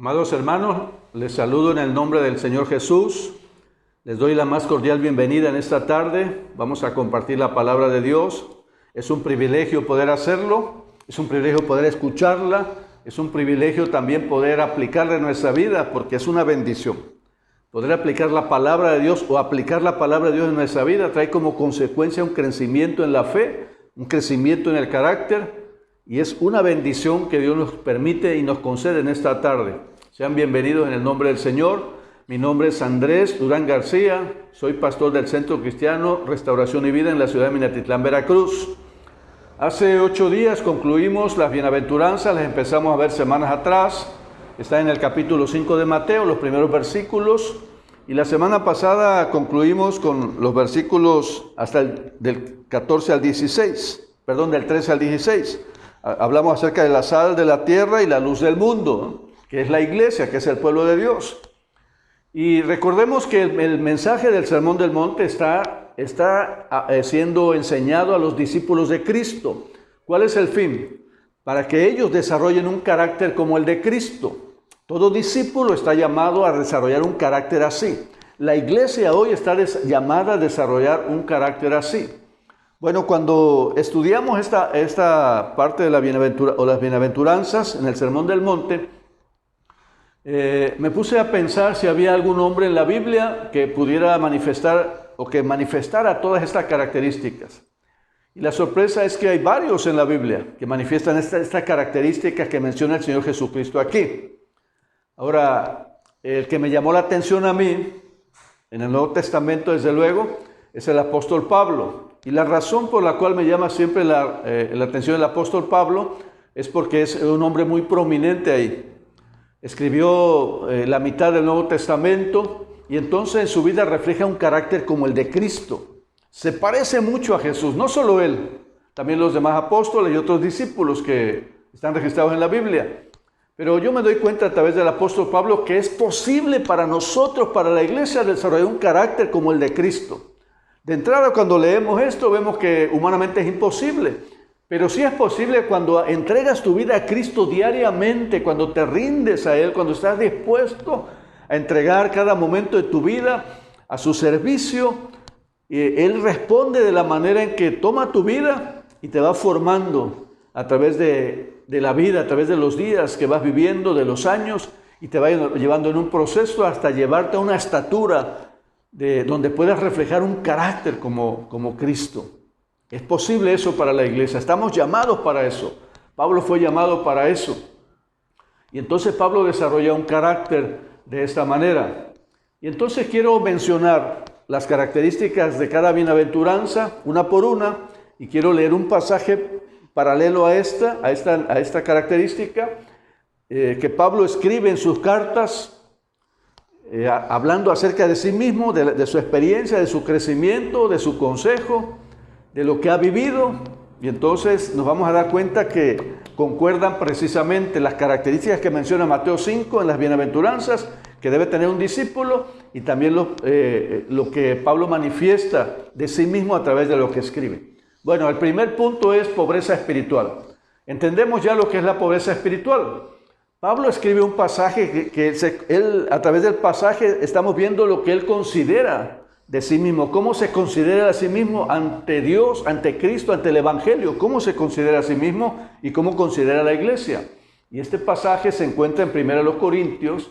Amados hermanos, les saludo en el nombre del Señor Jesús. Les doy la más cordial bienvenida en esta tarde. Vamos a compartir la palabra de Dios. Es un privilegio poder hacerlo, es un privilegio poder escucharla, es un privilegio también poder aplicarla en nuestra vida, porque es una bendición. Poder aplicar la palabra de Dios o aplicar la palabra de Dios en nuestra vida trae como consecuencia un crecimiento en la fe, un crecimiento en el carácter, y es una bendición que Dios nos permite y nos concede en esta tarde. Sean bienvenidos en el nombre del Señor. Mi nombre es Andrés Durán García, soy pastor del Centro Cristiano Restauración y Vida en la ciudad de Minatitlán, Veracruz. Hace 8 días concluimos las bienaventuranzas, las empezamos a ver semanas atrás. Está en el capítulo 5 de Mateo, los primeros versículos. Y la semana pasada concluimos con los versículos hasta del 14 al 16, del 13 al 16. Hablamos acerca de la sal de la tierra y la luz del mundo, que es la iglesia, que es el pueblo de Dios. Y recordemos que el mensaje del Sermón del Monte está siendo enseñado a los discípulos de Cristo. ¿Cuál es el fin? Para que ellos desarrollen un carácter como el de Cristo. Todo discípulo está llamado a desarrollar un carácter así. La iglesia hoy está llamada a desarrollar un carácter así. Bueno, cuando estudiamos esta parte de las bienaventuranzas en el Sermón del Monte, me puse a pensar si había algún hombre en la Biblia que pudiera manifestar o que manifestara todas estas características. Y la sorpresa es que hay varios en la Biblia que manifiestan estas características que menciona el Señor Jesucristo aquí. Ahora, el que me llamó la atención a mí, en el Nuevo Testamento desde luego, es el apóstol Pablo. Y la razón por la cual me llama siempre la atención el apóstol Pablo es porque es un hombre muy prominente ahí. Escribió la mitad del Nuevo Testamento y entonces en su vida refleja un carácter como el de Cristo. Se parece mucho a Jesús, no solo él, también los demás apóstoles y otros discípulos que están registrados en la Biblia. Pero yo me doy cuenta a través del apóstol Pablo que es posible para nosotros, para la iglesia, desarrollar un carácter como el de Cristo. De entrada, cuando leemos esto, vemos que humanamente es imposible. Pero sí es posible cuando entregas tu vida a Cristo diariamente, cuando te rindes a Él, cuando estás dispuesto a entregar cada momento de tu vida a su servicio. Él responde de la manera en que toma tu vida y te va formando a través de la vida, a través de los días que vas viviendo, de los años, y te va llevando en un proceso hasta llevarte a una estatura donde puedas reflejar un carácter como Cristo. Es posible eso para la iglesia, estamos llamados para eso. Pablo fue llamado para eso. Y entonces Pablo desarrolla un carácter de esta manera. Y entonces quiero mencionar las características de cada bienaventuranza, una por una, y quiero leer un pasaje paralelo a esta característica que Pablo escribe en sus cartas, hablando acerca de sí mismo, de su experiencia, de su crecimiento, de su consejo, de lo que ha vivido. Y entonces nos vamos a dar cuenta que concuerdan precisamente las características que menciona Mateo 5 en las bienaventuranzas que debe tener un discípulo y también lo que Pablo manifiesta de sí mismo a través de lo que escribe. Bueno, el primer punto es pobreza espiritual. Entendemos ya lo que es la pobreza espiritual. Pablo escribe un pasaje él, a través del pasaje estamos viendo lo que él considera de sí mismo, cómo se considera a sí mismo ante Dios, ante Cristo, ante el Evangelio, cómo se considera a sí mismo y cómo considera a la iglesia. Y este pasaje se encuentra en 1 Corintios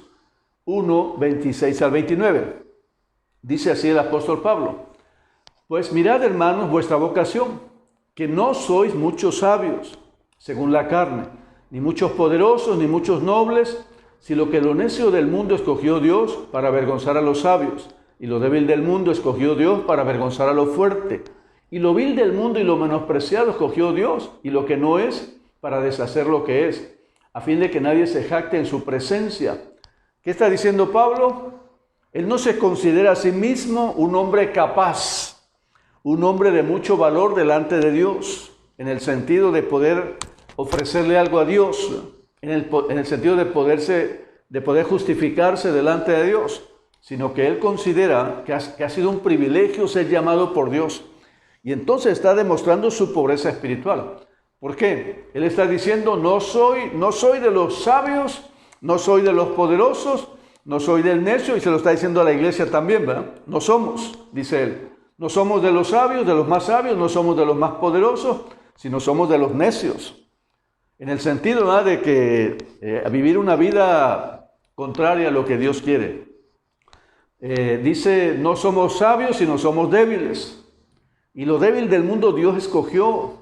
1, 26 al 29. Dice así el apóstol Pablo: Pues mirad, hermanos, vuestra vocación, que no sois muchos sabios, según la carne, ni muchos poderosos, ni muchos nobles, sino que lo necio del mundo escogió Dios para avergonzar a los sabios, y lo débil del mundo escogió Dios para avergonzar a lo fuerte, y lo vil del mundo y lo menospreciado escogió Dios, y lo que no es, para deshacer lo que es, a fin de que nadie se jacte en su presencia. ¿Qué está diciendo Pablo? Él no se considera a sí mismo un hombre capaz, un hombre de mucho valor delante de Dios, en el sentido de poder ofrecerle algo a Dios, en el sentido de poder justificarse delante de Dios, sino que él considera que ha sido un privilegio ser llamado por Dios. Y entonces está demostrando su pobreza espiritual. ¿Por qué? Él está diciendo, no soy de los sabios, No soy de los poderosos, no soy del necio, y se lo está diciendo a la iglesia también, ¿verdad? No somos, dice él. No somos de los sabios, de los más sabios, no somos de los más poderosos, sino somos de los necios. En el sentido, ¿verdad?, de que vivir una vida contraria a lo que Dios quiere. Dice, no somos sabios, sino somos débiles. Y lo débil del mundo Dios escogió.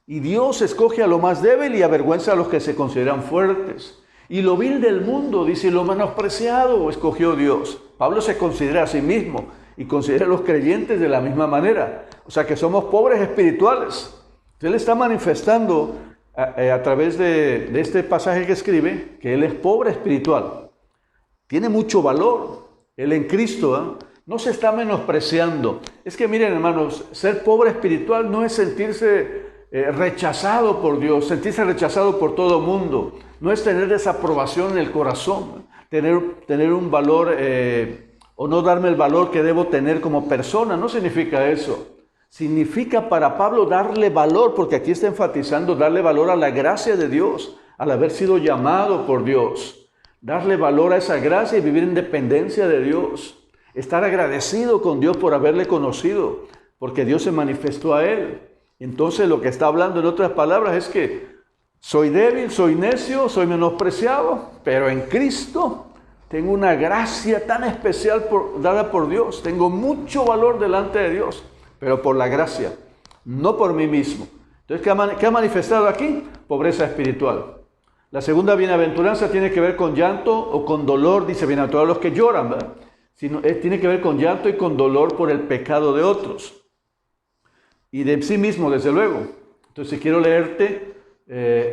Y Dios escoge a lo más débil y avergüenza a los que se consideran fuertes. Y lo vil del mundo, dice, lo menospreciado escogió Dios. Pablo se considera a sí mismo y considera a los creyentes de la misma manera. O sea que somos pobres espirituales. Él está manifestando a través de este pasaje que escribe que él es pobre espiritual. Tiene mucho valor. Él en Cristo no se está menospreciando. Es que miren, hermanos, ser pobre espiritual no es sentirse rechazado por Dios, sentirse rechazado por todo mundo. No es tener desaprobación en el corazón, tener un valor o no darme el valor que debo tener como persona. No significa eso. Significa para Pablo darle valor, porque aquí está enfatizando darle valor a la gracia de Dios, al haber sido llamado por Dios. Darle valor a esa gracia y vivir en dependencia de Dios. Estar agradecido con Dios por haberle conocido, porque Dios se manifestó a él. Entonces lo que está hablando en otras palabras es que soy débil, soy necio, soy menospreciado, pero en Cristo tengo una gracia tan especial dada por Dios. Tengo mucho valor delante de Dios, pero por la gracia, no por mí mismo. Entonces, ¿qué ha manifestado aquí? Pobreza espiritual. La segunda bienaventuranza tiene que ver con llanto o con dolor. Dice, bienaventurados los que lloran, ¿verdad? Tiene que ver con llanto y con dolor por el pecado de otros. Y de sí mismo, desde luego. Entonces, quiero leerte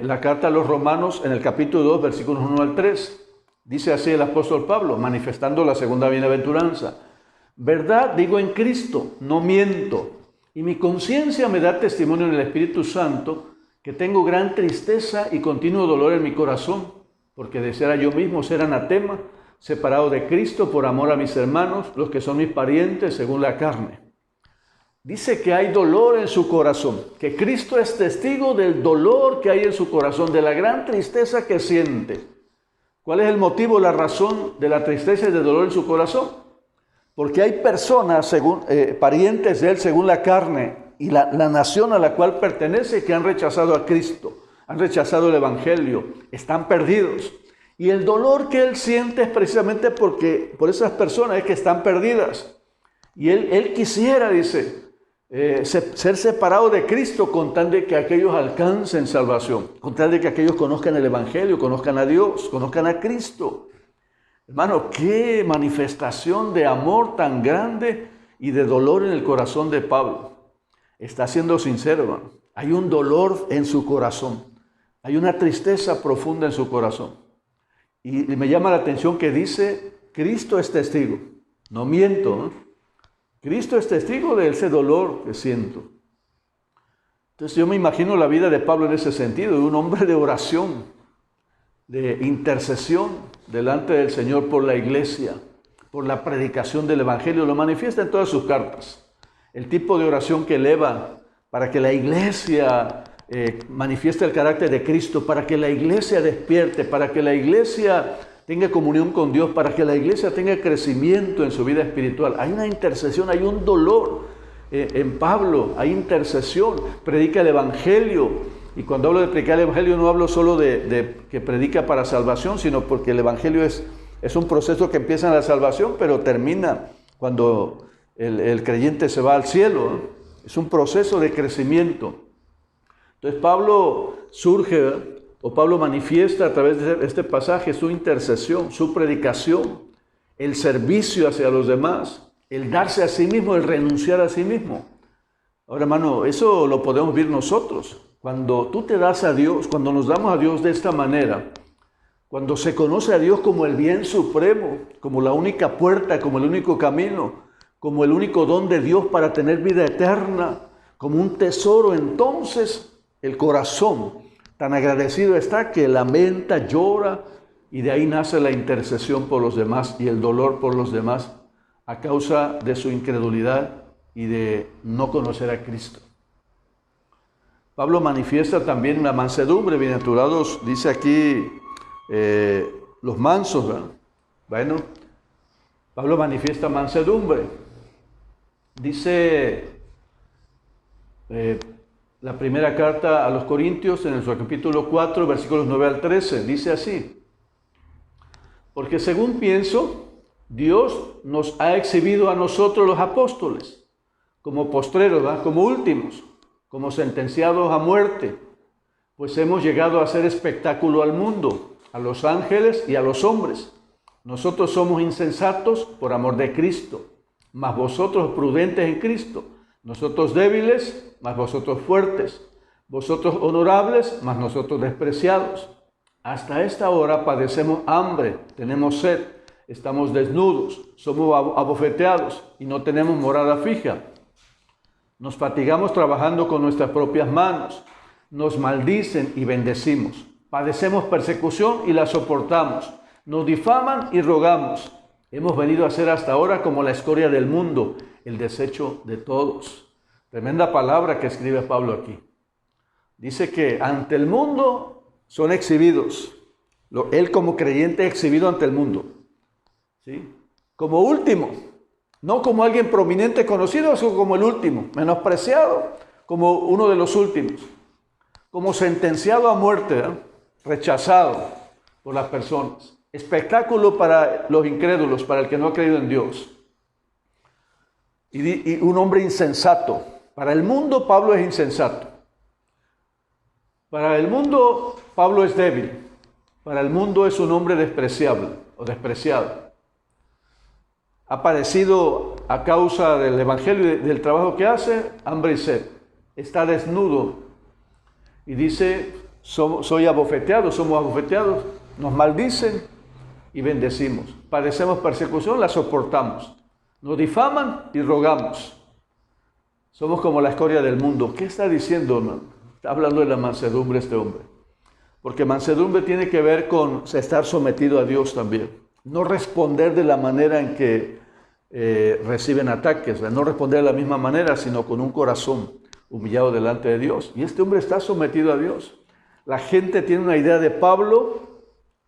la carta a los Romanos en el capítulo 2, versículos 1 al 3. Dice así el apóstol Pablo, manifestando la segunda bienaventuranza. Verdad digo en Cristo, no miento. Y mi conciencia me da testimonio en el Espíritu Santo que tengo gran tristeza y continuo dolor en mi corazón, porque deseara yo mismo ser anatema, separado de Cristo por amor a mis hermanos, los que son mis parientes según la carne. Dice que hay dolor en su corazón, que Cristo es testigo del dolor que hay en su corazón, de la gran tristeza que siente. ¿Cuál es el motivo, la razón de la tristeza y del dolor en su corazón? Porque hay personas, parientes de él según la carne, y la nación a la cual pertenece, que han rechazado a Cristo, han rechazado el Evangelio, están perdidos. Y el dolor que él siente es precisamente por esas personas que están perdidas. Y él quisiera, dice, ser separado de Cristo con tal de que aquellos alcancen salvación, con tal de que aquellos conozcan el Evangelio, conozcan a Dios, conozcan a Cristo. Hermano, qué manifestación de amor tan grande y de dolor en el corazón de Pablo. Está siendo sincero, hermano. Hay un dolor en su corazón. Hay una tristeza profunda en su corazón. Y me llama la atención que dice, Cristo es testigo. No miento, ¿no? Cristo es testigo de ese dolor que siento. Entonces yo me imagino la vida de Pablo en ese sentido, de un hombre de oración, de intercesión delante del Señor por la iglesia, por la predicación del Evangelio. Lo manifiesta en todas sus cartas. El tipo de oración que eleva para que la iglesia manifieste el carácter de Cristo, para que la iglesia despierte, para que la iglesia tenga comunión con Dios, para que la iglesia tenga crecimiento en su vida espiritual. Hay una intercesión, hay un dolor en Pablo, hay intercesión, predica el Evangelio. Y cuando hablo de predicar el Evangelio no hablo solo de que predica para salvación, sino porque el Evangelio es un proceso que empieza en la salvación, pero termina cuando el creyente se va al cielo, ¿no? Es un proceso de crecimiento. Entonces Pablo Pablo manifiesta a través de este pasaje su intercesión, su predicación, el servicio hacia los demás, el darse a sí mismo, el renunciar a sí mismo. Ahora, hermano, eso lo podemos ver nosotros. Cuando tú te das a Dios, cuando nos damos a Dios de esta manera, cuando se conoce a Dios como el bien supremo, como la única puerta, como el único camino, como el único don de Dios para tener vida eterna, como un tesoro, entonces el corazón tan agradecido está que lamenta, llora, y de ahí nace la intercesión por los demás y el dolor por los demás a causa de su incredulidad y de no conocer a Cristo. Pablo manifiesta también la mansedumbre. Bienaventurados, dice aquí los mansos, ¿verdad? Bueno, Pablo manifiesta mansedumbre. Dice la primera carta a los Corintios, en el capítulo 4, versículos 9 al 13, dice así: porque según pienso, Dios nos ha exhibido a nosotros los apóstoles como postreros, ¿verdad? Como últimos, como sentenciados a muerte, pues hemos llegado a hacer espectáculo al mundo, a los ángeles y a los hombres. Nosotros somos insensatos por amor de Cristo, mas vosotros prudentes en Cristo. Nosotros débiles, mas vosotros fuertes. Vosotros honorables, mas nosotros despreciados. Hasta esta hora padecemos hambre, tenemos sed, estamos desnudos, somos abofeteados y no tenemos morada fija. Nos fatigamos trabajando con nuestras propias manos. Nos maldicen y bendecimos. Padecemos persecución y la soportamos. Nos difaman y rogamos. Hemos venido a ser hasta ahora como la escoria del mundo, el desecho de todos. Tremenda palabra que escribe Pablo aquí. Dice que ante el mundo son exhibidos. Él como creyente es exhibido ante el mundo, ¿sí? Como último, no como alguien prominente conocido, sino como el último, menospreciado, como uno de los últimos, como sentenciado a muerte, ¿eh? Rechazado por las personas. Espectáculo para los incrédulos, para el que no ha creído en Dios. Y un hombre insensato. Para el mundo, Pablo es insensato. Para el mundo, Pablo es débil. Para el mundo es un hombre despreciable o despreciado. Ha padecido a causa del evangelio y del trabajo que hace, hambre y sed. Está desnudo. Y dice, soy abofeteado, somos abofeteados. Nos maldicen y bendecimos. Padecemos persecución, la soportamos. Nos difaman y rogamos. Somos como la escoria del mundo. ¿Qué está diciendo, no? Está hablando de la mansedumbre este hombre. Porque mansedumbre tiene que ver con estar sometido a Dios también. No responder de la manera en que reciben ataques. No responder de la misma manera, sino con un corazón humillado delante de Dios. Y este hombre está sometido a Dios. La gente tiene una idea de Pablo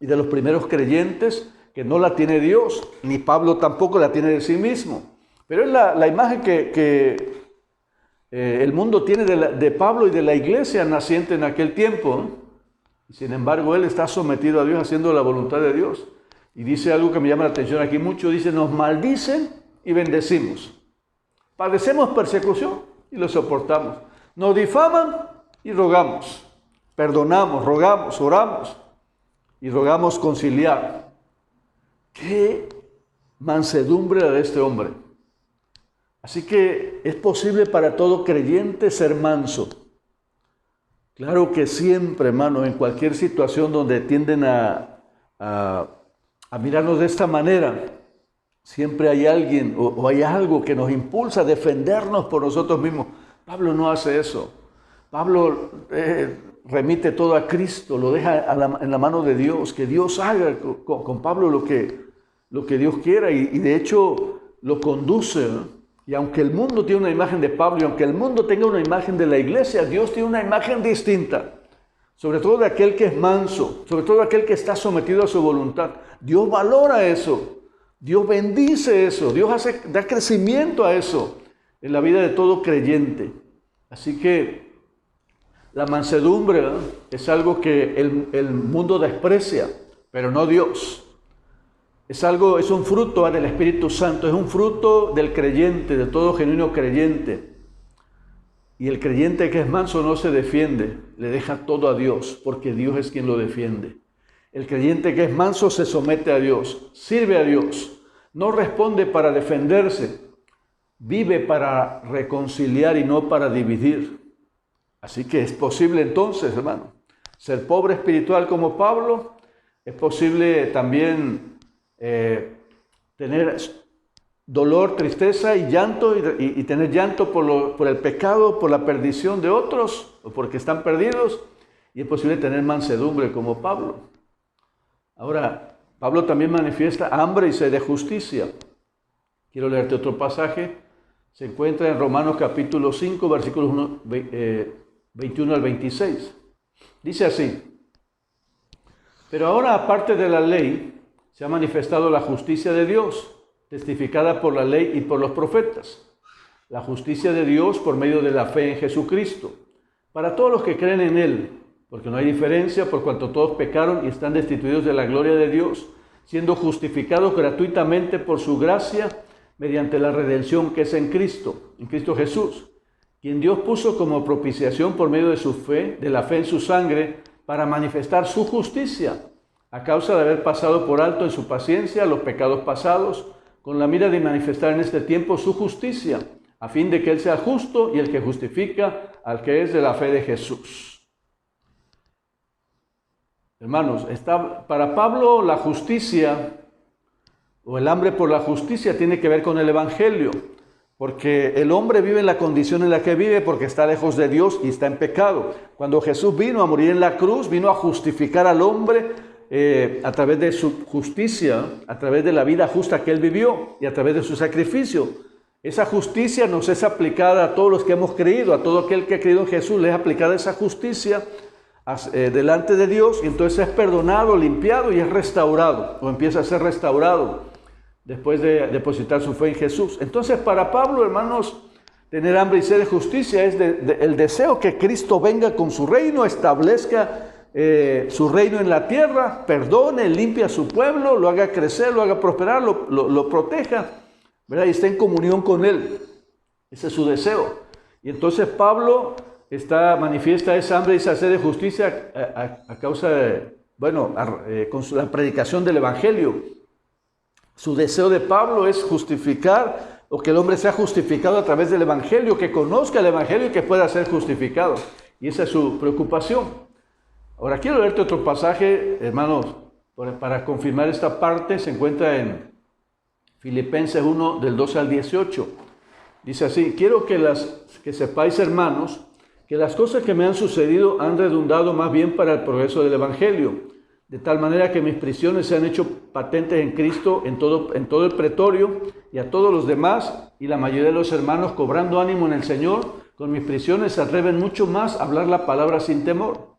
y de los primeros creyentes que no la tiene Dios, ni Pablo tampoco la tiene de sí mismo. Pero es la imagen que el mundo tiene de Pablo y de la iglesia naciente en aquel tiempo, ¿no? Sin embargo, él está sometido a Dios, haciendo la voluntad de Dios. Y dice algo que me llama la atención aquí mucho, dice, nos maldicen y bendecimos. Padecemos persecución y lo soportamos. Nos difaman y rogamos. Perdonamos, rogamos, oramos y rogamos conciliar. ¡Qué mansedumbre la de este hombre! Así que es posible para todo creyente ser manso. Claro que siempre, hermano, en cualquier situación donde tienden a mirarnos de esta manera, siempre hay alguien o hay algo que nos impulsa a defendernos por nosotros mismos. Pablo no hace eso. Pablo remite todo a Cristo, lo deja en la mano de Dios, que Dios haga con Pablo lo que Dios quiera y de hecho lo conduce, ¿no? Y aunque el mundo tiene una imagen de Pablo y aunque el mundo tenga una imagen de la iglesia, Dios tiene una imagen distinta, sobre todo de aquel que es manso, sobre todo de aquel que está sometido a su voluntad. Dios valora eso, Dios bendice eso, Dios da crecimiento a eso en la vida de todo creyente. Así que la mansedumbre, ¿no?, es algo que el mundo desprecia, pero no Dios. Es un fruto del Espíritu Santo, es un fruto del creyente, de todo genuino creyente. Y el creyente que es manso no se defiende, le deja todo a Dios, porque Dios es quien lo defiende. El creyente que es manso se somete a Dios, sirve a Dios, no responde para defenderse, vive para reconciliar y no para dividir. Así que es posible entonces, hermano, ser pobre espiritual como Pablo. Es posible también tener dolor, tristeza y llanto y tener llanto por el pecado, por la perdición de otros o porque están perdidos. Y es posible tener mansedumbre como Pablo. Ahora, Pablo también manifiesta hambre y sed de justicia. Quiero leerte otro pasaje. Se encuentra en Romanos capítulo 5, versículos 21 al 26. Dice así: Pero ahora, aparte de la ley, se ha manifestado la justicia de Dios, testificada por la ley y por los profetas. La justicia de Dios por medio de la fe en Jesucristo, para todos los que creen en Él, porque no hay diferencia, por cuanto todos pecaron y están destituidos de la gloria de Dios, siendo justificados gratuitamente por su gracia, mediante la redención que es en Cristo Jesús, quien Dios puso como propiciación por medio de su fe, de la fe en su sangre, para manifestar su justicia, a causa de haber pasado por alto en su paciencia los pecados pasados, con la mira de manifestar en este tiempo su justicia, a fin de que Él sea justo y el que justifica al que es de la fe de Jesús. Hermanos, para Pablo la justicia o el hambre por la justicia tiene que ver con el Evangelio, porque el hombre vive en la condición en la que vive porque está lejos de Dios y está en pecado. Cuando Jesús vino a morir en la cruz, vino a justificar al hombre a través de su justicia, a través de la vida justa que Él vivió y a través de su sacrificio. Esa justicia nos es aplicada a todos los que hemos creído, a todo aquel que ha creído en Jesús, le es aplicada esa justicia delante de Dios, y entonces es perdonado, limpiado y es restaurado, o empieza a ser restaurado después de depositar su fe en Jesús. Entonces, para Pablo, hermanos, tener hambre y sed de justicia es el deseo que Cristo venga con su reino, establezca su reino en la tierra, perdone, limpie a su pueblo, lo haga crecer, lo haga prosperar, lo proteja, ¿verdad? Y esté en comunión con Él. Ese es su deseo. Y entonces Pablo manifiesta esa hambre y esa sed de justicia a causa de, con la predicación del Evangelio. Su deseo de Pablo es justificar, o que el hombre sea justificado a través del Evangelio, que conozca el Evangelio y que pueda ser justificado. Y esa es su preocupación. Ahora quiero leerte otro pasaje, hermanos, para confirmar esta parte. Se encuentra en Filipenses 1, del 12 al 18. Dice así: quiero que sepáis, hermanos, que las cosas que me han sucedido han redundado más bien para el progreso del Evangelio, de tal manera que mis prisiones se han hecho patentes en Cristo en todo el pretorio, y a todos los demás y la mayoría de los hermanos, cobrando ánimo en el Señor, con mis prisiones se atreven mucho más a hablar la palabra sin temor.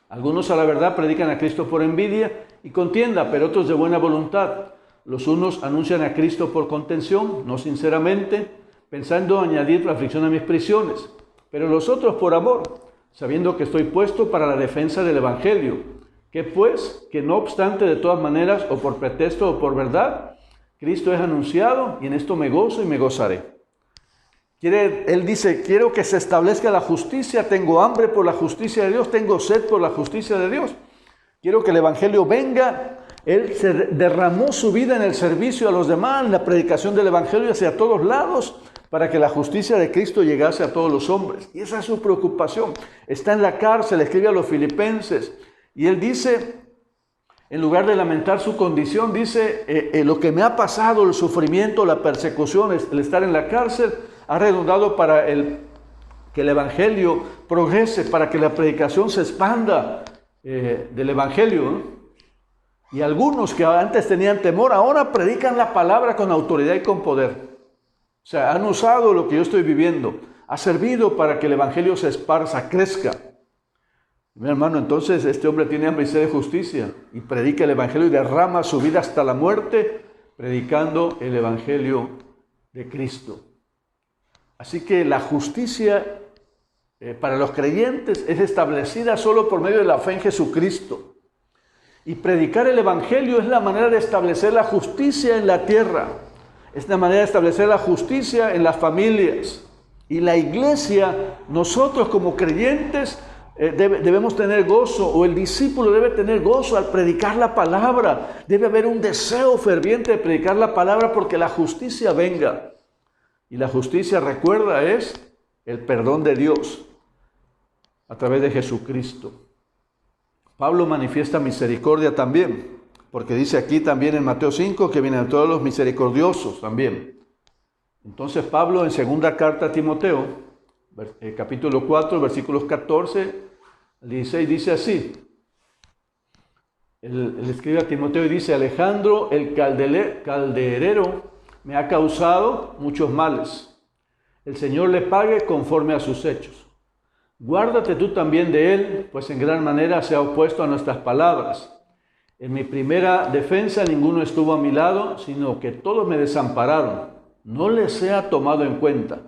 Algunos a la verdad predican a Cristo por envidia y contienda, pero otros de buena voluntad. Los unos anuncian a Cristo por contención, no sinceramente, pensando añadir la aflicción a mis prisiones, pero los otros por amor, sabiendo que estoy puesto para la defensa del Evangelio. Que pues, que no obstante de todas maneras, o por pretexto o por verdad, Cristo es anunciado, y en esto me gozo y me gozaré. Él dice: quiero que se establezca la justicia, tengo hambre por la justicia de Dios, tengo sed por la justicia de Dios. Quiero que el Evangelio venga. Él se derramó su vida en el servicio a los demás, en la predicación del Evangelio hacia todos lados, para que la justicia de Cristo llegase a todos los hombres. Y esa es su preocupación. Está en la cárcel, escribe a los filipenses, y él dice, en lugar de lamentar su condición, dice, lo que me ha pasado, el sufrimiento, la persecución, el estar en la cárcel, ha redundado para que el Evangelio progrese, para que la predicación se expanda del Evangelio, ¿no? Y algunos que antes tenían temor, ahora predican la palabra con autoridad y con poder. O sea, han usado lo que yo estoy viviendo. Ha servido para que el Evangelio se esparza, crezca. Mi hermano, entonces este hombre tiene hambre y sed de justicia y predica el Evangelio y derrama su vida hasta la muerte predicando el Evangelio de Cristo. Así que la justicia para los creyentes es establecida solo por medio de la fe en Jesucristo. Y predicar el Evangelio es la manera de establecer la justicia en la tierra. Es la manera de establecer la justicia en las familias. Y la iglesia, nosotros como creyentes, debemos tener gozo, o el discípulo debe tener gozo al predicar la palabra. Debe haber un deseo ferviente de predicar la palabra porque la justicia venga. Y la justicia, recuerda, es el perdón de Dios a través de Jesucristo. Pablo manifiesta misericordia también, porque dice aquí también en Mateo 5 que vienen todos los misericordiosos también. Entonces Pablo en segunda carta a Timoteo, capítulo 4, versículos 14 al 16, dice así. Él escribe a Timoteo y dice: Alejandro el calderero me ha causado muchos males. El Señor le pague conforme a sus hechos. Guárdate tú también de él, pues en gran manera se ha opuesto a nuestras palabras. En mi primera defensa ninguno estuvo a mi lado, sino que todos me desampararon. No les sea tomado en cuenta.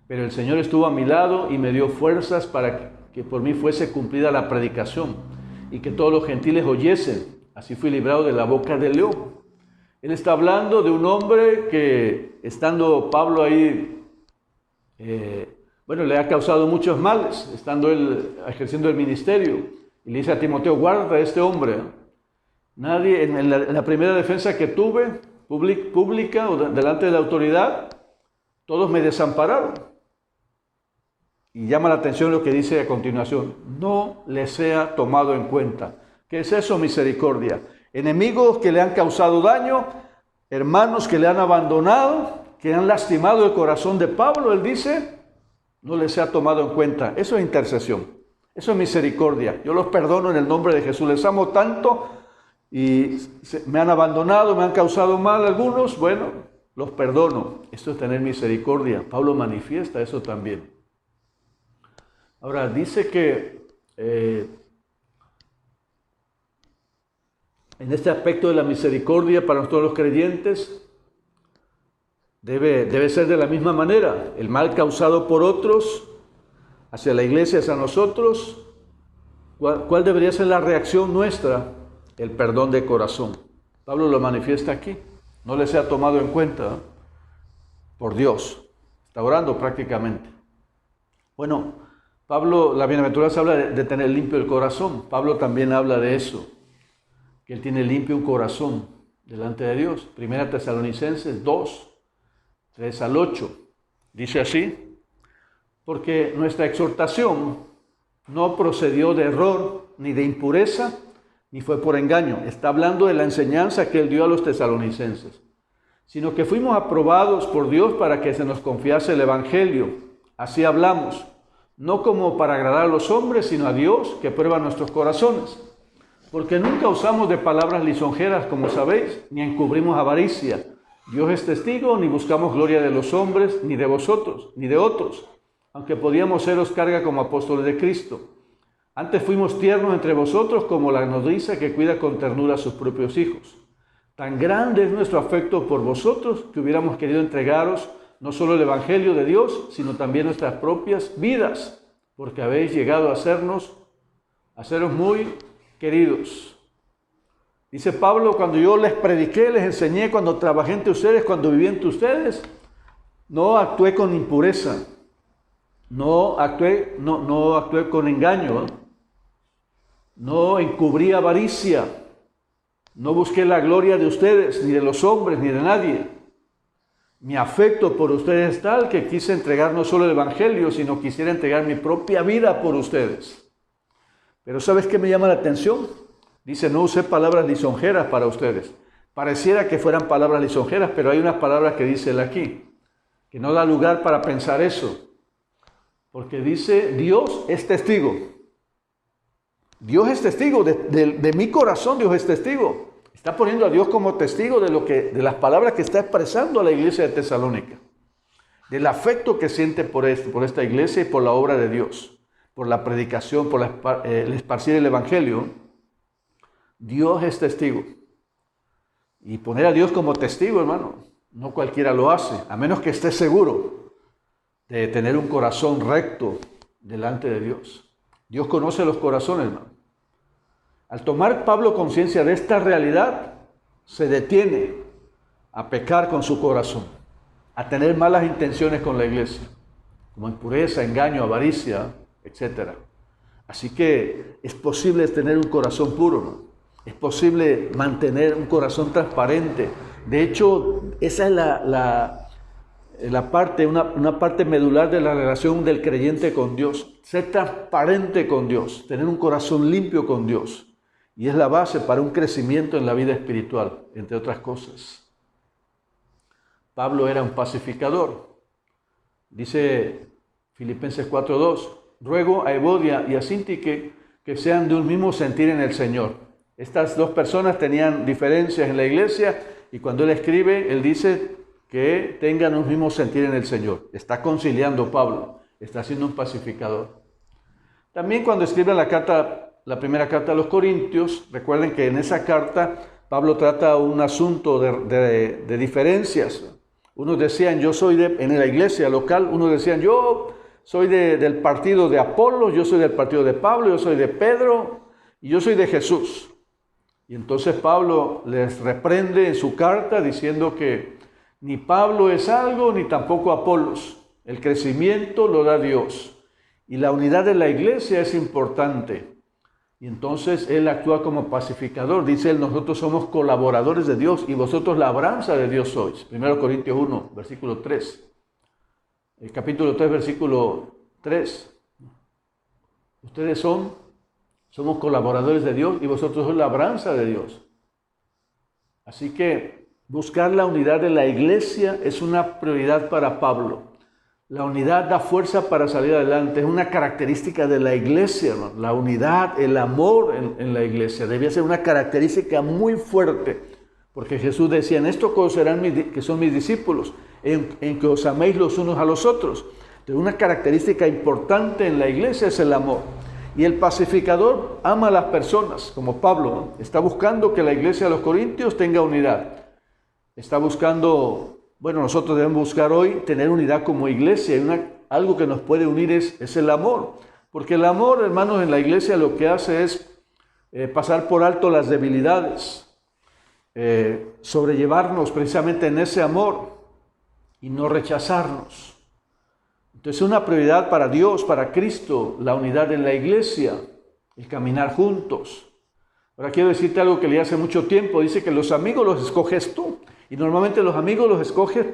Pero el Señor estuvo a mi lado y me dio fuerzas para que por mí fuese cumplida la predicación y que todos los gentiles oyesen. Así fui librado de la boca del león. Él está hablando de un hombre que, estando Pablo ahí, le ha causado muchos males, estando él ejerciendo el ministerio. Y le dice a Timoteo, guarda a este hombre. Nadie, en la primera defensa que tuve, pública o delante de la autoridad, todos me desampararon. Y llama la atención lo que dice a continuación, no le sea tomado en cuenta. ¿Qué es eso? Misericordia. Enemigos que le han causado daño, hermanos que le han abandonado, que han lastimado el corazón de Pablo, él dice, no le sea tomado en cuenta. Eso es intercesión, eso es misericordia. Yo los perdono en el nombre de Jesús, les amo tanto y me han abandonado, me han causado mal algunos, bueno, los perdono. Esto es tener misericordia. Pablo manifiesta eso también. Ahora, dice que en este aspecto de la misericordia para todos los creyentes debe ser de la misma manera. El mal causado por otros hacia la iglesia, hacia nosotros, ¿cuál debería ser la reacción nuestra? El perdón de corazón. Pablo lo manifiesta aquí. No le sea tomado en cuenta por Dios. Está orando prácticamente. Bueno, Pablo, la bienaventuranza habla de tener limpio el corazón. Pablo también habla de eso, que él tiene limpio un corazón delante de Dios. Primera Tesalonicenses 2, 3 al 8. Dice así, porque nuestra exhortación no procedió de error, ni de impureza, ni fue por engaño. Está hablando de la enseñanza que él dio a los tesalonicenses, sino que fuimos aprobados por Dios para que se nos confiase el Evangelio. Así hablamos, no como para agradar a los hombres, sino a Dios que prueba nuestros corazones. Porque nunca usamos de palabras lisonjeras, como sabéis, ni encubrimos avaricia. Dios es testigo, ni buscamos gloria de los hombres, ni de vosotros, ni de otros, aunque podíamos seros carga como apóstoles de Cristo. Antes fuimos tiernos entre vosotros como la nodriza que cuida con ternura a sus propios hijos. Tan grande es nuestro afecto por vosotros que hubiéramos querido entregaros no solo el Evangelio de Dios, sino también nuestras propias vidas, porque habéis llegado a seros muy queridos. Dice Pablo, cuando yo les prediqué, les enseñé, cuando trabajé entre ustedes, cuando viví entre ustedes, no actué con impureza, no actué con engaño, no encubrí avaricia, no busqué la gloria de ustedes, ni de los hombres, ni de nadie. Mi afecto por ustedes es tal que quise entregar no solo el Evangelio, sino quisiera entregar mi propia vida por ustedes. Pero ¿sabes qué me llama la atención? Dice, no usé palabras lisonjeras para ustedes. Pareciera que fueran palabras lisonjeras, pero hay unas palabras que dice él aquí, que no da lugar para pensar eso. Porque dice, Dios es testigo. Dios es testigo, de mi corazón Dios es testigo. Está poniendo a Dios como testigo de las palabras que está expresando a la iglesia de Tesalónica. Del afecto que siente por esta iglesia y por la obra de Dios. Por la predicación, por el esparcir el Evangelio. Dios es testigo. Y poner a Dios como testigo, hermano, no cualquiera lo hace, a menos que esté seguro de tener un corazón recto delante de Dios. Dios conoce los corazones, hermano. Al tomar Pablo conciencia de esta realidad, se detiene a pecar con su corazón, a tener malas intenciones con la iglesia, como impureza, engaño, avaricia, etc. Así que es posible tener un corazón puro, ¿no? Es posible mantener un corazón transparente. De hecho, esa es una parte medular de la relación del creyente con Dios. Ser transparente con Dios, tener un corazón limpio con Dios. Y es la base para un crecimiento en la vida espiritual, entre otras cosas. Pablo era un pacificador. Dice Filipenses 4:2, ruego a Evodia y a Síntique que sean de un mismo sentir en el Señor. Estas dos personas tenían diferencias en la iglesia y cuando él escribe, él dice que tengan un mismo sentir en el Señor. Está conciliando Pablo, está siendo un pacificador. También cuando escribe la carta la primera carta a los Corintios, recuerden que en esa carta Pablo trata un asunto de diferencias. Unos decían, yo soy en la iglesia local, unos decían, yo soy del partido de Apolo, yo soy del partido de Pablo, yo soy de Pedro y yo soy de Jesús. Y entonces Pablo les reprende en su carta diciendo que ni Pablo es algo, ni tampoco Apolos. El crecimiento lo da Dios. Y la unidad de la iglesia es importante. Y entonces él actúa como pacificador. Dice él, nosotros somos colaboradores de Dios y vosotros la labranza de Dios sois. 1 Corintios 1, versículo 3. El capítulo 3, versículo 3. Ustedes somos colaboradores de Dios y vosotros sois labranza de Dios. Así que buscar la unidad de la iglesia es una prioridad para Pablo. La unidad da fuerza para salir adelante. Es una característica de la iglesia, hermano. La unidad, el amor en la iglesia debía ser una característica muy fuerte. Porque Jesús decía, en esto conocerán que son mis discípulos, en que os améis los unos a los otros. Entonces, una característica importante en la iglesia es el amor. Y el pacificador ama a las personas, como Pablo, ¿no? Está buscando que la iglesia de los Corintios tenga unidad. Está buscando... Bueno, nosotros debemos buscar hoy tener unidad como iglesia. Y algo que nos puede unir es el amor. Porque el amor, hermanos, en la iglesia lo que hace es pasar por alto las debilidades. Sobrellevarnos precisamente en ese amor y no rechazarnos. Entonces es una prioridad para Dios, para Cristo, la unidad en la iglesia, el caminar juntos. Ahora quiero decirte algo que leí hace mucho tiempo. Dice que los amigos los escoges tú. Y normalmente los amigos los escoges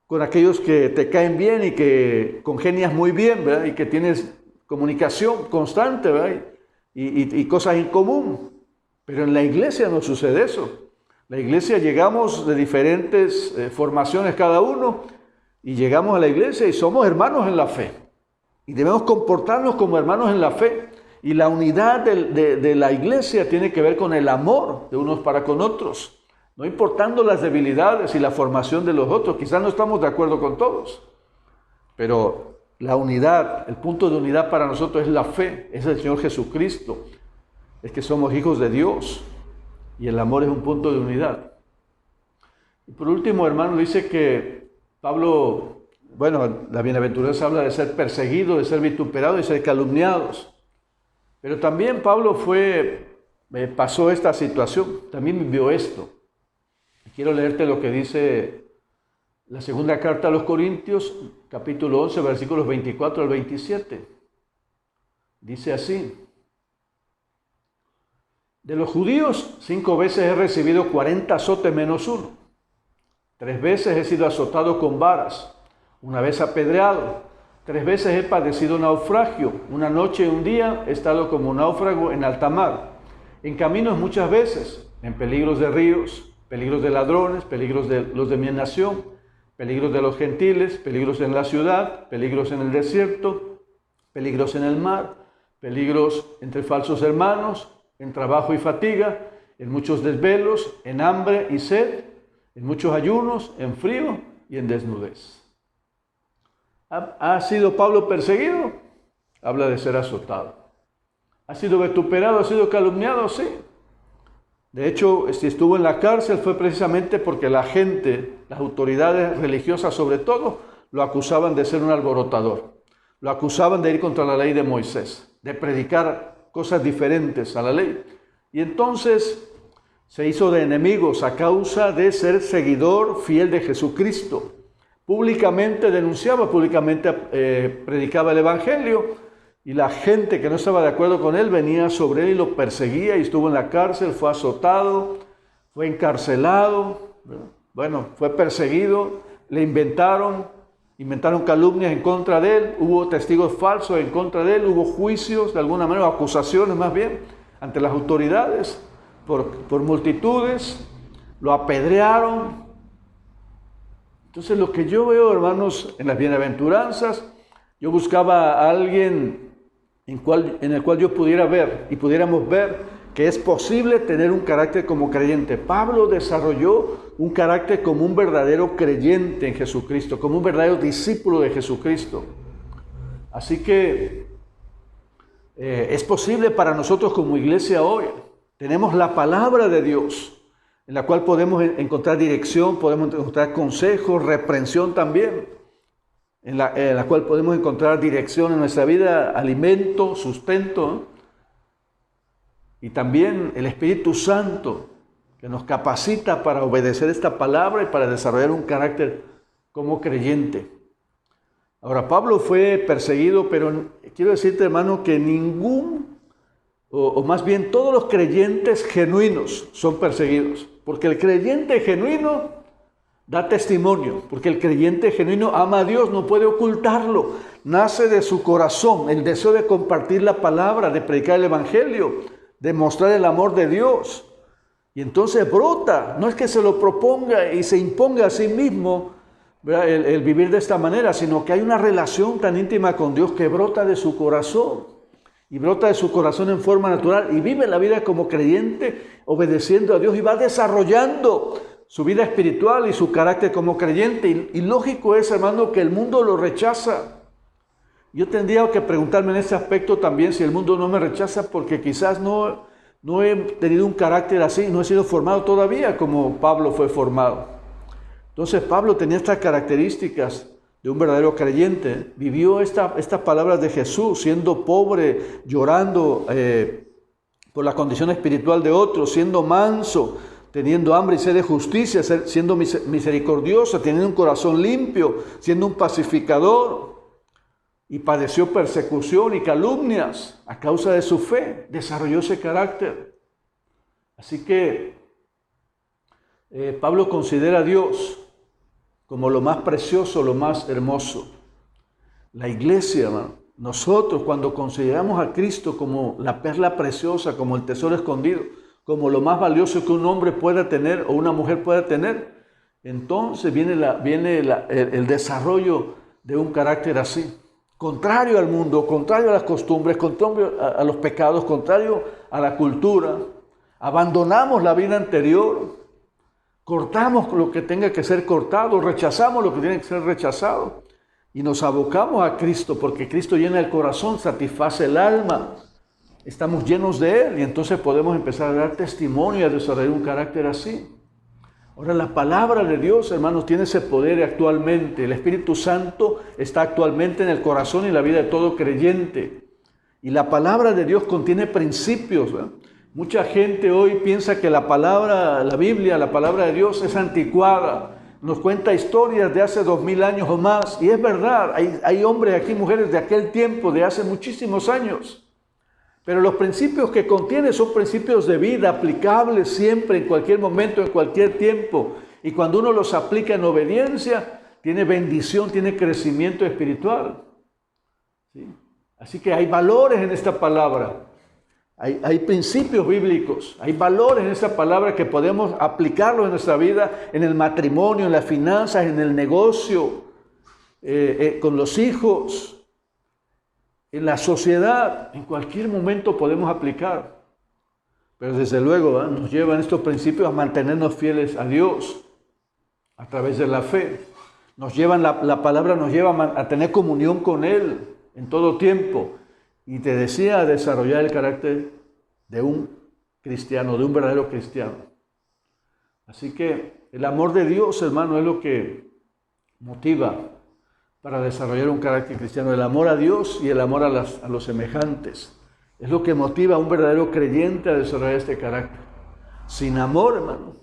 con aquellos que te caen bien y que congenias muy bien, ¿verdad? Y que tienes comunicación constante, ¿verdad? Y cosas en común. Pero en la iglesia no sucede eso. La iglesia llegamos de diferentes formaciones cada uno y llegamos a la iglesia y somos hermanos en la fe. Y debemos comportarnos como hermanos en la fe. Y la unidad de la iglesia tiene que ver con el amor de unos para con otros. No importando las debilidades y la formación de los otros, quizás no estamos de acuerdo con todos, pero la unidad, el punto de unidad para nosotros es la fe, es el Señor Jesucristo, es que somos hijos de Dios y el amor es un punto de unidad. Y por último, hermano, dice que Pablo, bueno, la bienaventuranza habla de ser perseguidos, de ser vituperados, de ser calumniados, pero también Pablo pasó esta situación, también vivió esto. Quiero leerte lo que dice la segunda carta a los Corintios, capítulo 11, versículos 24 al 27. Dice así: de los judíos 5 veces he recibido 40 azotes menos uno. 3 veces he sido azotado con varas, 1 vez apedreado. 3 veces he padecido naufragio. 1 noche y 1 día he estado como náufrago en alta mar. En caminos muchas veces, en peligros de ríos, peligros de ladrones, peligros de los de mi nación, peligros de los gentiles, peligros en la ciudad, peligros en el desierto, peligros en el mar, peligros entre falsos hermanos, en trabajo y fatiga, en muchos desvelos, en hambre y sed, en muchos ayunos, en frío y en desnudez. ¿Ha sido Pablo perseguido? Habla de ser azotado. ¿Ha sido vituperado? ¿Ha sido calumniado? Sí. De hecho, si estuvo en la cárcel fue precisamente porque la gente, las autoridades religiosas sobre todo, lo acusaban de ser un alborotador. Lo acusaban de ir contra la ley de Moisés, de predicar cosas diferentes a la ley. Y entonces se hizo de enemigos a causa de ser seguidor fiel de Jesucristo. Públicamente denunciaba, públicamente predicaba el evangelio. Y la gente que no estaba de acuerdo con él venía sobre él y lo perseguía y estuvo en la cárcel, fue azotado, fue encarcelado, bueno, fue perseguido, le inventaron calumnias en contra de él, hubo testigos falsos en contra de él, hubo juicios, de alguna manera, acusaciones más bien, ante las autoridades, por multitudes, lo apedrearon. Entonces lo que yo veo, hermanos, en las bienaventuranzas, yo buscaba a alguien en el cual yo pudiera ver y pudiéramos ver que es posible tener un carácter como creyente. Pablo desarrolló un carácter como un verdadero creyente en Jesucristo, como un verdadero discípulo de Jesucristo. Así que Es posible para nosotros como iglesia hoy. Tenemos la palabra de Dios, en la cual podemos encontrar dirección, podemos encontrar consejo, reprensión también, en la cual podemos encontrar dirección en nuestra vida, alimento, sustento, y también el Espíritu Santo, que nos capacita para obedecer esta palabra y para desarrollar un carácter como creyente. Ahora, Pablo fue perseguido, pero quiero decirte, hermano, que o más bien todos los creyentes genuinos son perseguidos, porque el creyente genuino da testimonio, porque el creyente genuino ama a Dios, no puede ocultarlo, nace de su corazón el deseo de compartir la palabra, de predicar el evangelio, de mostrar el amor de Dios, y entonces brota, no es que se lo proponga y se imponga a sí mismo el vivir de esta manera, sino que hay una relación tan íntima con Dios que brota de su corazón, y brota de su corazón en forma natural, y vive la vida como creyente, obedeciendo a Dios, y va desarrollando su vida espiritual y su carácter como creyente, y lógico es, hermano, que el mundo lo rechaza. Yo tendría que preguntarme en ese aspecto también si el mundo no me rechaza, porque quizás no he tenido un carácter así, no he sido formado todavía como Pablo fue formado. Entonces Pablo tenía estas características de un verdadero creyente, vivió estas palabras de Jesús, siendo pobre, llorando por la condición espiritual de otros, siendo manso, teniendo hambre y sed de justicia, siendo misericordioso, teniendo un corazón limpio, siendo un pacificador, y padeció persecución y calumnias a causa de su fe, desarrolló ese carácter. Así que Pablo considera a Dios como lo más precioso, lo más hermoso. La iglesia, hermano, nosotros cuando consideramos a Cristo como la perla preciosa, como el tesoro escondido, como lo más valioso que un hombre pueda tener o una mujer pueda tener, entonces viene el desarrollo de un carácter así, contrario al mundo, contrario a las costumbres, contrario a los pecados, contrario a la cultura. Abandonamos la vida anterior, cortamos lo que tenga que ser cortado, rechazamos lo que tiene que ser rechazado y nos abocamos a Cristo, porque Cristo llena el corazón, satisface el alma. Estamos llenos de Él y entonces podemos empezar a dar testimonio y a desarrollar un carácter así. Ahora, la palabra de Dios, hermanos, tiene ese poder actualmente. El Espíritu Santo está actualmente en el corazón y la vida de todo creyente. Y la palabra de Dios contiene principios, ¿verdad? Mucha gente hoy piensa que la Biblia, la palabra de Dios es anticuada. Nos cuenta historias de hace 2000 años o más. Y es verdad, hay hombres aquí, mujeres de aquel tiempo, de hace muchísimos años. Pero los principios que contiene son principios de vida, aplicables siempre, en cualquier momento, en cualquier tiempo. Y cuando uno los aplica en obediencia, tiene bendición, tiene crecimiento espiritual. ¿Sí? Así que hay valores en esta palabra. Hay principios bíblicos, hay valores en esta palabra que podemos aplicarlos en nuestra vida, en el matrimonio, en las finanzas, en el negocio, con los hijos, en la sociedad. En cualquier momento podemos aplicar. Pero desde luego nos llevan estos principios a mantenernos fieles a Dios a través de la fe. La palabra nos lleva a tener comunión con Él en todo tiempo. Y te decía, desarrollar el carácter de un cristiano, de un verdadero cristiano. Así que el amor de Dios, hermano, es lo que motiva para desarrollar un carácter cristiano. El amor a Dios y el amor a los semejantes. Es lo que motiva a un verdadero creyente a desarrollar este carácter. Sin amor, hermano,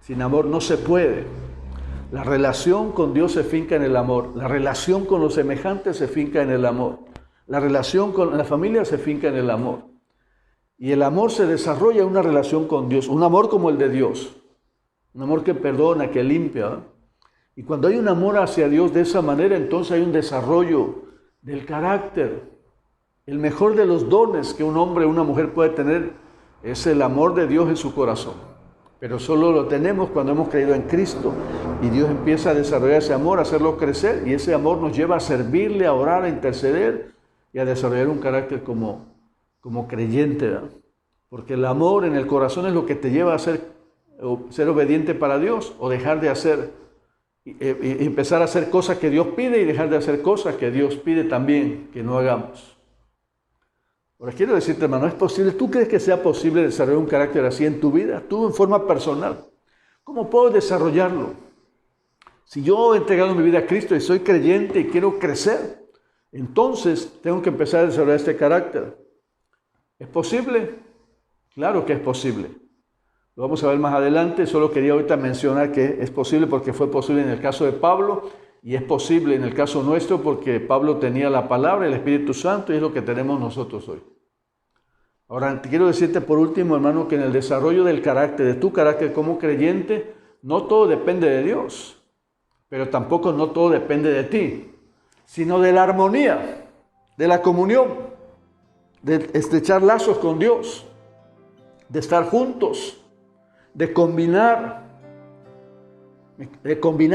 sin amor no se puede. La relación con Dios se finca en el amor. La relación con los semejantes se finca en el amor. La relación con la familia se finca en el amor. Y el amor se desarrolla en una relación con Dios. Un amor como el de Dios. Un amor que perdona, que limpia. ¿Eh? Y cuando hay un amor hacia Dios de esa manera, entonces hay un desarrollo del carácter. El mejor de los dones que un hombre o una mujer puede tener es el amor de Dios en su corazón. Pero solo lo tenemos cuando hemos creído en Cristo. Y Dios empieza a desarrollar ese amor, a hacerlo crecer. Y ese amor nos lleva a servirle, a orar, a interceder y a desarrollar un carácter como creyente, ¿verdad? Porque el amor en el corazón es lo que te lleva a ser obediente para Dios o dejar de hacer, y empezar a hacer cosas que Dios pide y dejar de hacer cosas que Dios pide también que no hagamos. Ahora quiero decirte, hermano, ¿es posible? ¿Tú crees que sea posible desarrollar un carácter así en tu vida? Tú en forma personal. ¿Cómo puedo desarrollarlo? Si yo he entregado mi vida a Cristo y soy creyente y quiero crecer, entonces tengo que empezar a desarrollar este carácter. ¿Es posible? Claro que es posible. Lo vamos a ver más adelante. Solo quería ahorita mencionar que es posible porque fue posible en el caso de Pablo y es posible en el caso nuestro porque Pablo tenía la palabra, el Espíritu Santo, y es lo que tenemos nosotros hoy. Ahora, quiero decirte por último, hermano, que en el desarrollo del carácter, de tu carácter como creyente, no todo depende de Dios, pero tampoco no todo depende de ti, sino de la armonía, de la comunión, de estrechar lazos con Dios, de estar juntos, de combinar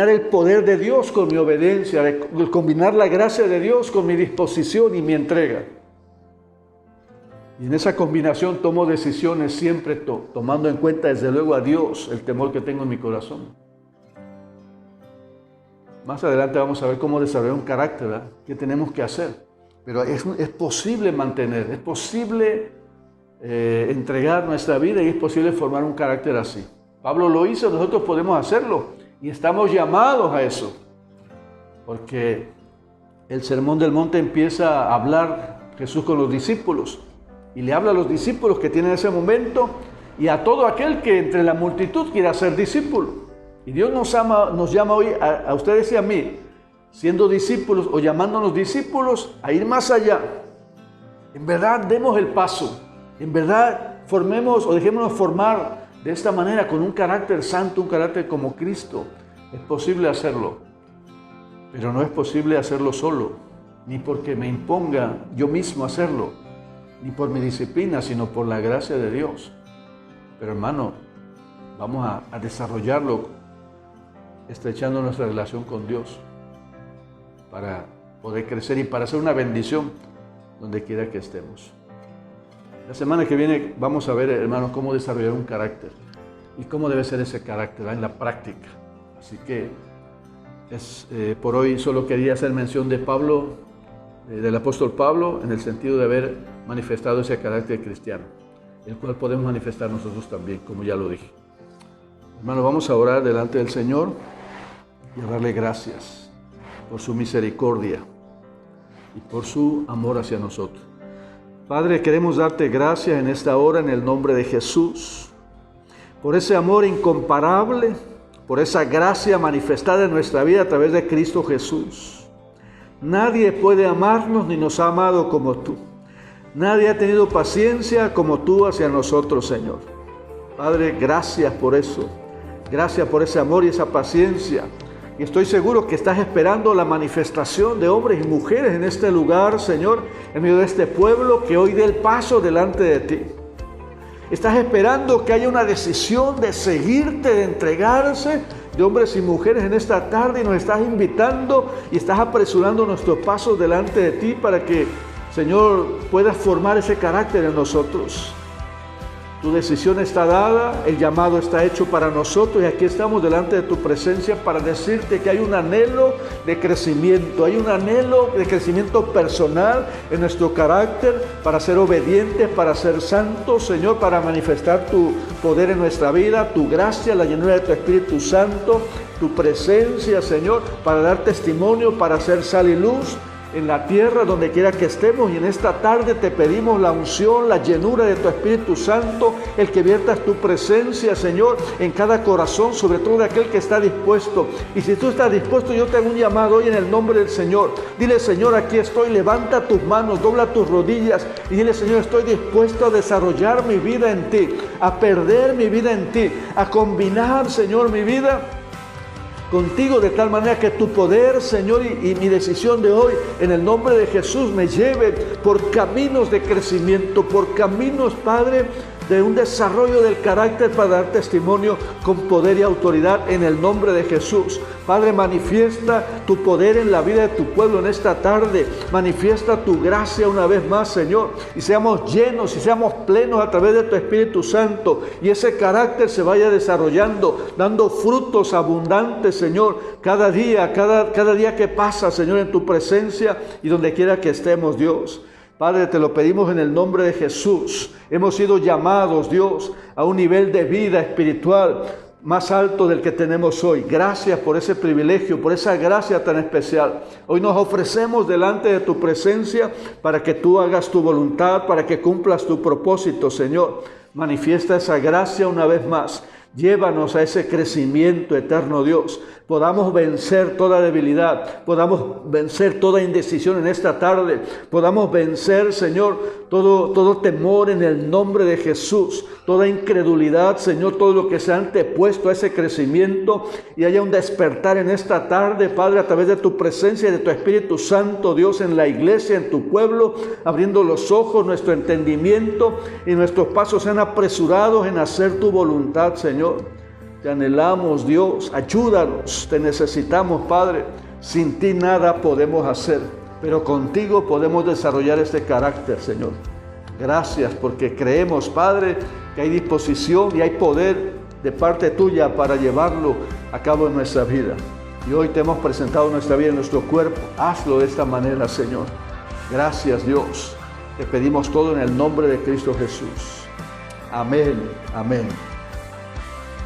el poder de Dios con mi obediencia, de combinar la gracia de Dios con mi disposición y mi entrega. Y en esa combinación tomo decisiones siempre tomando en cuenta desde luego a Dios, el temor que tengo en mi corazón. Más adelante vamos a ver cómo desarrollar un carácter, ¿verdad? ¿Qué tenemos que hacer? Pero es posible mantener, es posible entregar nuestra vida y es posible formar un carácter así. Pablo lo hizo, nosotros podemos hacerlo y estamos llamados a eso. Porque el Sermón del Monte empieza a hablar Jesús con los discípulos y le habla a los discípulos que tienen ese momento y a todo aquel que entre la multitud quiera ser discípulo. Y Dios nos llama hoy a ustedes y a mí, siendo discípulos o llamándonos discípulos, a ir más allá. En verdad, demos el paso. En verdad, formemos o dejémonos formar de esta manera con un carácter santo, un carácter como Cristo. Es posible hacerlo, pero no es posible hacerlo solo, ni porque me imponga yo mismo hacerlo, ni por mi disciplina, sino por la gracia de Dios. Pero hermano, vamos a desarrollarlo estrechando nuestra relación con Dios para poder crecer y para hacer una bendición donde quiera que estemos. La semana que viene vamos a ver, hermanos, cómo desarrollar un carácter y cómo debe ser ese carácter en la práctica. Así que por hoy solo quería hacer mención de Pablo, del apóstol Pablo, en el sentido de haber manifestado ese carácter cristiano, el cual podemos manifestar nosotros también, como ya lo dije. Hermanos, vamos a orar delante del Señor y a darle gracias por su misericordia y por su amor hacia nosotros. Padre, queremos darte gracias en esta hora en el nombre de Jesús, por ese amor incomparable, por esa gracia manifestada en nuestra vida a través de Cristo Jesús. Nadie puede amarnos ni nos ha amado como tú. Nadie ha tenido paciencia como tú hacia nosotros, Señor. Padre, gracias por eso. Gracias por ese amor y esa paciencia. Y estoy seguro que estás esperando la manifestación de hombres y mujeres en este lugar, Señor, en medio de este pueblo que hoy dé el paso delante de ti. Estás esperando que haya una decisión de seguirte, de entregarse, de hombres y mujeres en esta tarde, y nos estás invitando y estás apresurando nuestros pasos delante de ti para que, Señor, puedas formar ese carácter en nosotros. Tu decisión está dada, el llamado está hecho para nosotros y aquí estamos delante de tu presencia para decirte que hay un anhelo de crecimiento, hay un anhelo de crecimiento personal en nuestro carácter para ser obedientes, para ser santos, Señor, para manifestar tu poder en nuestra vida, tu gracia, la llenura de tu Espíritu Santo, tu presencia, Señor, para dar testimonio, para ser sal y luz en la tierra, donde quiera que estemos. Y en esta tarde te pedimos la unción, la llenura de tu Espíritu Santo, el que viertas tu presencia, Señor, en cada corazón, sobre todo de aquel que está dispuesto. Y si tú estás dispuesto, yo te hago un llamado hoy en el nombre del Señor. Dile: Señor, aquí estoy, levanta tus manos, dobla tus rodillas y dile: Señor, estoy dispuesto a desarrollar mi vida en ti, a perder mi vida en ti, a combinar, Señor, mi vida contigo, de tal manera que tu poder, Señor, y mi decisión de hoy, en el nombre de Jesús, me lleve por caminos de crecimiento, por caminos, Padre, de un desarrollo del carácter para dar testimonio con poder y autoridad en el nombre de Jesús. Padre, manifiesta tu poder en la vida de tu pueblo en esta tarde. Manifiesta tu gracia una vez más, Señor, y seamos llenos y seamos plenos a través de tu Espíritu Santo, y ese carácter se vaya desarrollando, dando frutos abundantes, Señor, cada día que pasa, Señor, en tu presencia y donde quiera que estemos, Dios. Padre, te lo pedimos en el nombre de Jesús. Hemos sido llamados, Dios, a un nivel de vida espiritual más alto del que tenemos hoy. Gracias por ese privilegio, por esa gracia tan especial. Hoy nos ofrecemos delante de tu presencia para que tú hagas tu voluntad, para que cumplas tu propósito, Señor. Manifiesta esa gracia una vez más. Llévanos a ese crecimiento eterno, Dios. Podamos vencer toda debilidad, podamos vencer toda indecisión en esta tarde, podamos vencer, Señor, todo temor en el nombre de Jesús, toda incredulidad, Señor, todo lo que se ha antepuesto a ese crecimiento, y haya un despertar en esta tarde, Padre, a través de tu presencia y de tu Espíritu Santo, Dios, en la iglesia, en tu pueblo, abriendo los ojos, nuestro entendimiento, y nuestros pasos sean apresurados en hacer tu voluntad, Señor. Te anhelamos, Dios, ayúdanos, te necesitamos, Padre. Sin ti nada podemos hacer, pero contigo podemos desarrollar este carácter, Señor. Gracias porque creemos, Padre, que hay disposición y hay poder de parte tuya para llevarlo a cabo en nuestra vida. Y hoy te hemos presentado nuestra vida, nuestro cuerpo. Hazlo de esta manera, Señor. Gracias, Dios. Te pedimos todo en el nombre de Cristo Jesús. Amén, amén.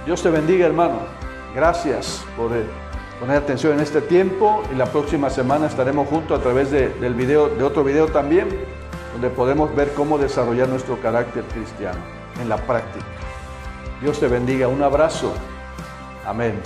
Dios te bendiga, hermano. Gracias por poner atención en este tiempo, y la próxima semana estaremos juntos a través de otro video también, donde podemos ver cómo desarrollar nuestro carácter cristiano en la práctica. Dios te bendiga. Un abrazo. Amén.